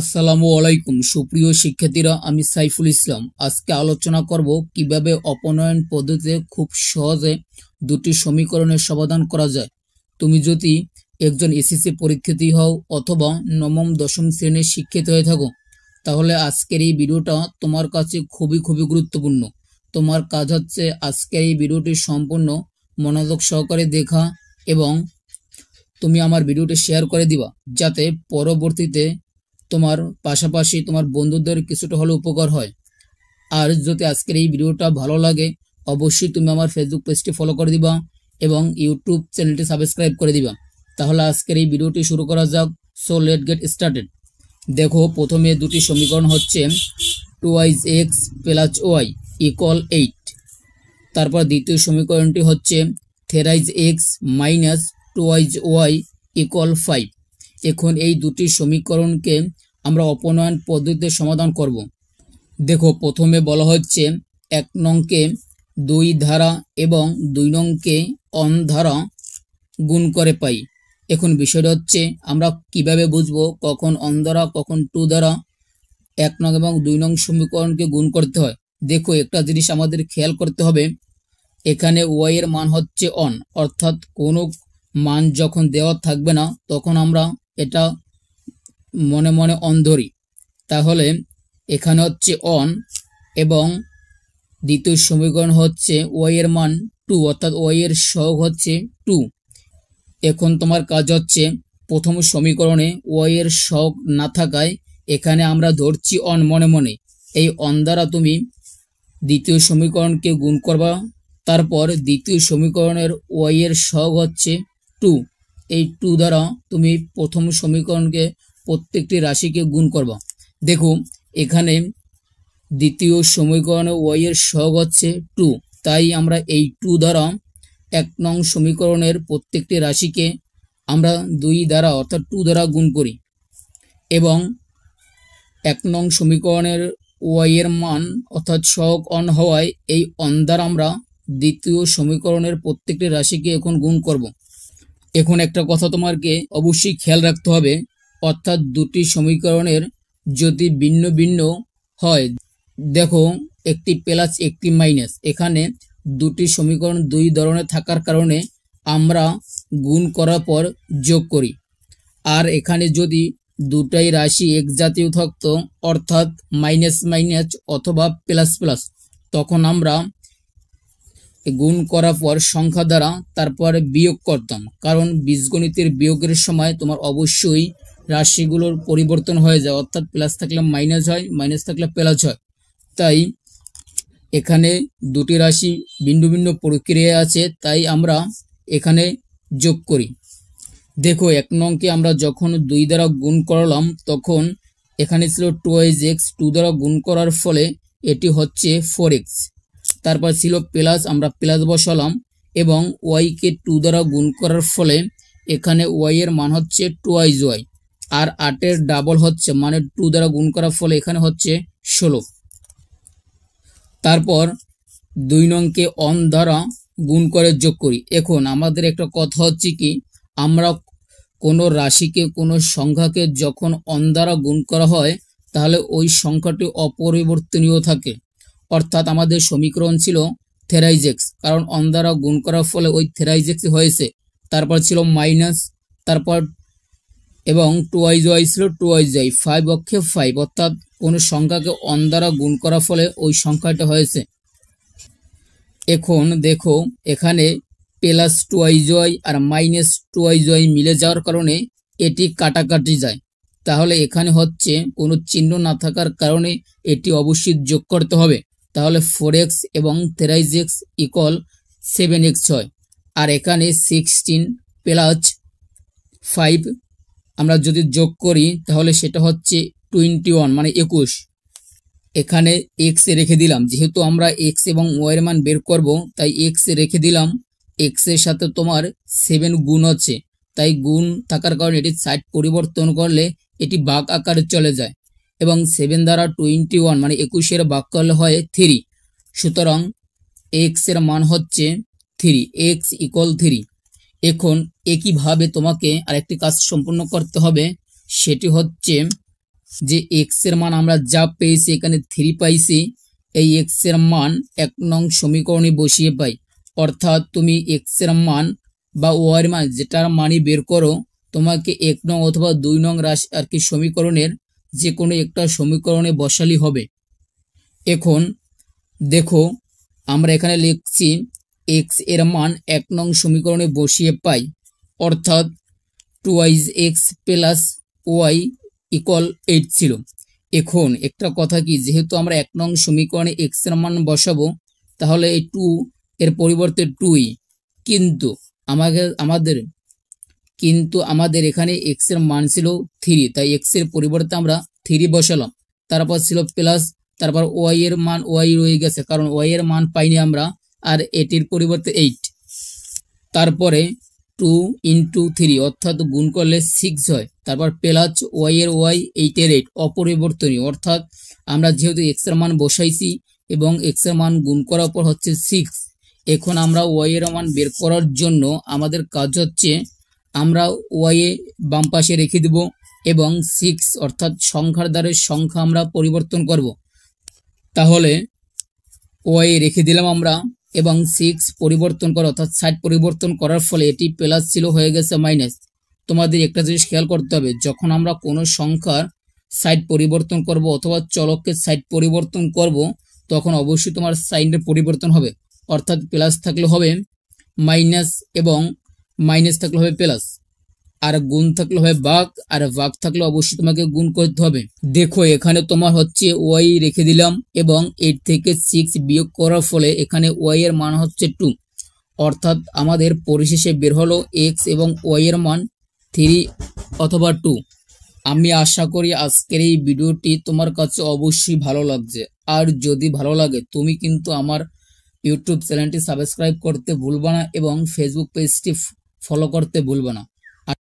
আসসালামু আলাইকুম সুপ্রিয় শিক্ষার্থীরা, আমি সাইফুল ইসলাম। আজকে আলোচনা করব কিভাবে অপনয়ন পদ্ধতিতে খুব সহজে দুটি সমীকরণের সমাধান করা যায়। তুমি যদি একজন এসএসসি পরীক্ষার্থী হও অথবা নবম দশম শ্রেণীর শিক্ষার্থী হয়ে থাকো, তাহলে আজকের এই ভিডিওটা তোমার কাছে খুবই গুরুত্বপূর্ণ। তোমার কাজ হচ্ছে আজকের এই ভিডিওটি সম্পূর্ণ মনোযোগ সহকারে দেখা এবং তুমি আমার ভিডিওটি শেয়ার করে দিবা, যাতে পরবর্তীতে তোমার পাশাপাশি তোমার বন্ধুদের কিছুটা হলে উপকার হয়। আর যদি আজকের এই ভিডিওটা ভালো লাগে, অবশ্যই তুমি আমার ফেসবুক পেজটি ফলো করে দিবা এবং ইউটিউব চ্যানেলটি সাবস্ক্রাইব করে দিবা। তাহলে আজকের এই ভিডিওটি শুরু করা যাক। So late get started. দেখো, প্রথমে দুটি সমীকরণ হচ্ছে 2x প্লাস y ইকুয়াল 8। তারপর দ্বিতীয় সমীকরণটি হচ্ছে 3x মাইনাস 2y ইকুয়াল 5। এখন এই দুটি সমীকরণকে আমরা অপনয়ন পদ্ধতিতে সমাধান করব। দেখো, প্রথমে বলা হচ্ছে 1 নংকে 2 দ্বারা এবং 2 নংকে অন দ্বারা গুণ করে পাই। এখন বিষয়টা হচ্ছে আমরা কিভাবে বুঝবো কখন অন দ্বারা কখন 2 দ্বারা 1 নং এবং 2 নং সমীকরণকে গুণ করতে হয়। দেখো, একটা জিনিস আমাদের খেয়াল করতে হবে, এখানে y এর মান হচ্ছে অন, অর্থাৎ কোনো মান যখন দেওয়া থাকবে না তখন আমরা এটা মনে মনে অন ধরি। তাহলে এখানে হচ্ছে অন এবং দ্বিতীয় সমীকরণ হচ্ছে y এর মান 2, অর্থাৎ y এর সহগ হচ্ছে 2। এখন তোমার কাজ হচ্ছে প্রথম সমীকরণে y এর সহগ না থাকায় এখানে আমরা ধরছি অন মনে মনে। এই অন দ্বারা তুমি দ্বিতীয় সমীকরণকে গুণ করবা। তারপর দ্বিতীয় সমীকরণের y এর সহগ হচ্ছে 2। এই 2 দ্বারা তুমি প্রথম সমীকরণকে প্রত্যেকটি রাশিকে গুণ করবা। দেখো, এখানে দ্বিতীয় সমীকরণে y এর সহগ হচ্ছে 2, তাই আমরা এই 2 দ্বারা 1 নং সমীকরণের প্রত্যেকটি রাশিকে আমরা 2 দ্বারা অর্থাৎ 2 দ্বারা গুণ করি এবং 1 নং সমীকরণের y এর মান অর্থাৎ সহগ অন হওয়ায় এই অন দ্বারা আমরা দ্বিতীয় সমীকরণের প্রত্যেকটি রাশিকে এখন গুণ করব। এখন একটা কথা তোমাকে অবশ্যই খেয়াল রাখতে হবে, অর্থাৎ দুটি সমীকরণের যদি ভিন্ন ভিন্ন হয়, দেখো একটি প্লাস একটি মাইনাস, এখানে দুটি সমীকরণ 2 ধরনের থাকার কারণে আমরা গুণ করার পর যোগ করি। আর এখানে যদি দুটাই রাশি এক জাতীয় থাকতো, অর্থাৎ মাইনাস মাইনাস অথবা প্লাস প্লাস, তখন আমরা গুণ করার পর সংখ্যা দ্বারা তারপর বিয়োগ করতাম, কারণ বীজগণিতের বিয়োগের সময় তোমার অবশ্যই রাশিগুলোর পরিবর্তন হয়ে যায়, অর্থাৎ প্লাস থাকলে মাইনাস হয়, মাইনাস থাকলে প্লাস হয়। তাই এখানে দুটি রাশি ভিন্ন ভিন্ন প্রক্রিয়া আছে, তাই আমরা এখানে যোগ করি। দেখো, 1 নংকে আমরা যখন 2 দ্বারা গুণ করলাম তখন এখানে ছিল 2x, 2 দ্বারা গুণ করার ফলে এটি হচ্ছে 4x। তারপর ছিল প্লাস, আমরা প্লাস বসালাম এবং y কে 2 দ্বারা গুণ করার ফলে এখানে y এর মান হচ্ছে 2y, আর 8 এর ডাবল হচ্ছে মানে 2 দ্বারা গুণ করার ফলে এখানে হচ্ছে 16। তারপর 2 নংকে অন দ্বারা গুণ করে যোগ করি। এখন আমাদের একটা কথা হচ্ছে কি, আমরা কোনো রাশিকে কোনো সংখ্যাকে যখন অন দ্বারা গুণ করা হয় তাহলে ওই সংখ্যাটি অপরিবর্তনীয় থাকে। অর্থাৎ আমাদের সমীকরণ ছিল 3x, কারণ অন দ্বারা গুণ করার ফলে ওই 3x হয়েছে। তারপর ছিল মাইনাস, তারপর এবং 2y ছিল 2y, 5 অক্ষে 5, অর্থাৎ কোনো সংখ্যাকে অন দ্বারা গুণ করার ফলে ওই সংখ্যাটা হয়েছে। এখন দেখো, এখানে প্লাস 2y আর মাইনাস 2y মিলে যাওয়ার কারণে এটি কাটাকাটি যায়। তাহলে এখানে হচ্ছে কোনো চিহ্ন না থাকার কারণে এটি অবশ্যই যোগ করতে হবে। তাহলে 4x এবং 3x ইকুয়াল 7x হয়। আর এখানে 16 প্লাস 5 আমরা যদি যোগ করি তাহলে সেটা হচ্ছে 21 মানে 21। এখানে x রেখে দিলাম, যেহেতু আমরা x এবং y এর মান বের করব তাই x রেখে দিলাম। x এর সাথে তোমার 7 গুণ আছে, তাই গুণ থাকার কারণে এটি সাইড পরিবর্তন করলে এটি ভাগ আকারে চলে যায় এবং 7 দ্বারা 21 মানে 21 এর ভাগ করলে হয় 3। সুতরাং x এর মান হচ্ছে 3, x ইকুয়াল 3। এখন একইভাবে তোমাকে আরেকটি কাজ সম্পূর্ণ করতে হবে, সেটি হচ্ছে যে এক্স এর মান আমরা যা পেয়েছি এখানে 3 পাইছি, এই এক্স এর মান 1 নং সমীকরণে বসিয়ে পাই। অর্থাৎ তুমি এক্স এর মান বা ওয়াই এর মান যেটার মানই বের করো, তোমাকে 1 নং অথবা 2 নং রাশি আর কি সমীকরণের যে কোনো একটা সমীকরণে বসালি হবে। এখন দেখো আমরা এখানে লিখছি এক্স এর মান 1 নং সমীকরণে বসিয়ে পাই, অর্থাৎ 2x প্লাস ওয়াই ইকুয়াল 8 ছিল। এখন একটা কথা কি, যেহেতু আমরা 1 নং সমীকরণে এক্স এর মান বসাবো, তাহলে এই 2 এর পরিবর্তে 2ই, কিন্তু আমাদের এখানে এক্স এর মান ছিল 3, তাই এক্স এর পরিবর্তে আমরা 3 বসালাম। তারপর ছিল প্লাস, তারপর ওয়াই এর মান ওয়াই রয়ে গেছে, কারণ ওয়াই এর মান পাইনি আমরা, আর এটির পরিবর্তে 8। তারপরে 2 ইন্টু 3 অর্থাৎ গুণ করলে 6 হয়। তারপর প্লাস ওয়াই এর ওয়াই 8 এর 8 অপরিবর্তনীয়, অর্থাৎ আমরা যেহেতু এক্স এর মান বসাইছি এবং এক্স এর মান গুণ করার পর হচ্ছে 6। এখন আমরা ওয়াই এর মান বের করার জন্য আমাদের কাজ হচ্ছে আমরা ওয়াই এ বাম পাশে রেখে দেব এবং 6 অর্থাৎ সংখ্যার দ্বারের সংখ্যা আমরা পরিবর্তন করব। তাহলে ওয়াই রেখে দিলাম আমরা এবং 6 পরিবর্তন করা অর্থাৎ 60 পরিবর্তন করার ফলে এটি প্লাস ছিল হয়ে গেছে মাইনাস। তোমাদের একটা জিনিস খেয়াল করতে হবে, যখন আমরা কোনো সংখ্যার সাইড পরিবর্তন করব অথবা চলকের সাইড পরিবর্তন করব, তখন অবশ্যই তোমার সাইনের পরিবর্তন হবে, অর্থাৎ প্লাস থাকলে হবে মাইনাস এবং মাইনাস থাকলে হবে প্লাস, আর গুণ থাকলে হবে ভাগ, আর ভাগ থাকলে অবশ্যই তোমাকে গুণ করতে হবে। দেখো এখানে তোমার হচ্ছে ওয়াই রেখে দিলাম এবং 8 থেকে 6 বিয়োগ করার ফলে এখানে ওয়াই এর মান হচ্ছে 2, অর্থাৎ আমাদের পরিশেষে বের হলো এক্স এবং ওয়াই এর মান 3 অথবা 2। আমি আশা করি আজকের এই ভিডিওটি তোমার কাছে অবশ্যই ভালো লাগছে, আর যদি ভালো লাগে তুমি কিন্তু আমার ইউটিউব চ্যানেলটি সাবস্ক্রাইব করতে ভুলবা না এবং ফেসবুক পেজটি ফলো করতে ভুলবা না।